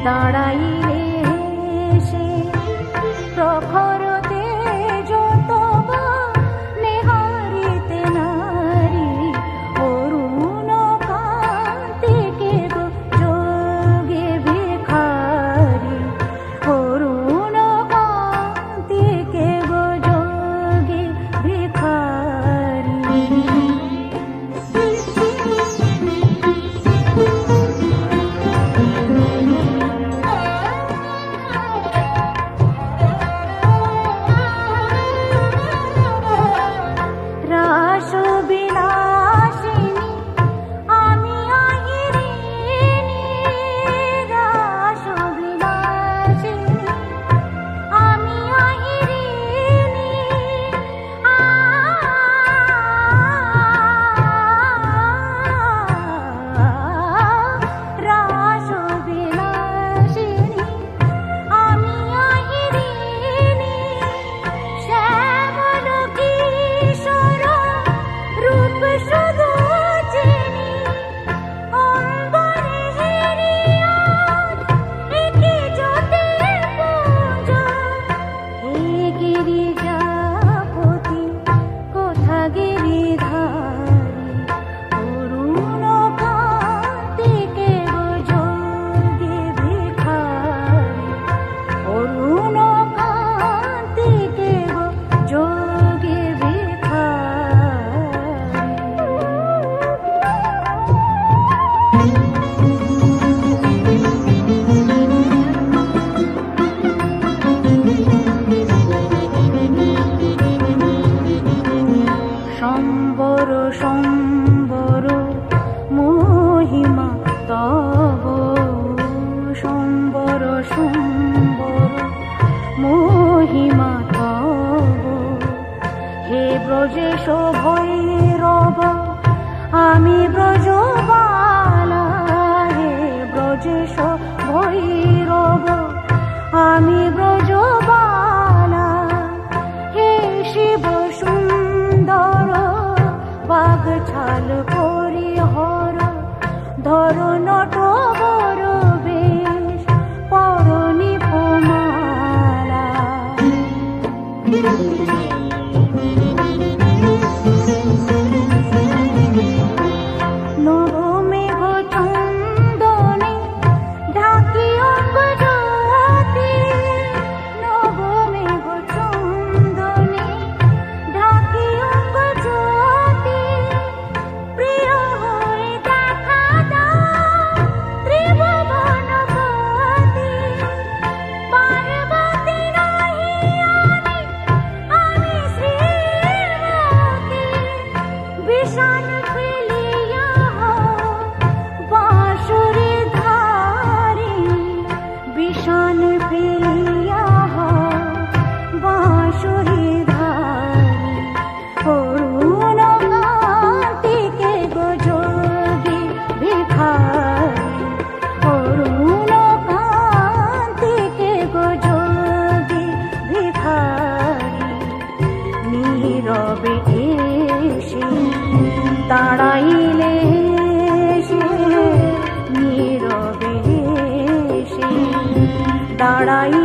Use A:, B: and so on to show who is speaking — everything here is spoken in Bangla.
A: দাঁড়াইলে সে প্রখর তেজ তবা নেহারিতে নারী অরুণ কান্তিকে গো যোগে ভিখারি অরুণ কান্তিকে গো যোগে ভিখারি সম্বর সম্বর মহিমা তব সম্বর সম্বর মহিমা তব হে ব্রজেশ ভৈরব আমি ব্রজবালা হে ব্রজেশ ভৈরব আমি ব্রজবালা হে শিব সুন্দর বাঘ ছাল পরিহর ধর নট বর বেশ পরনি মালা নবমেঘ চন্দনে ঢাকি অঙ্গ জ্যোতি নবমেঘ চন্দনে ঢাকি অঙ্গ জ্যোতি প্রিয় হয়ে দেখা দাও ত্রিভুবনপতি পার্বতী নহি আমি শ্রীমতী বিষাণ ফেলিয়া বাঁশুরি ধারি বিষাণ ফেলিয়া বাঁশুরি ধারি অরুণ কান্তিকে গো যোগী ভিখারি অরুণ কান্তিকে গো যোগী ভিখারি নীরবে এসে দাঁড়াইলে সে নীরবে এসে দাঁড়াই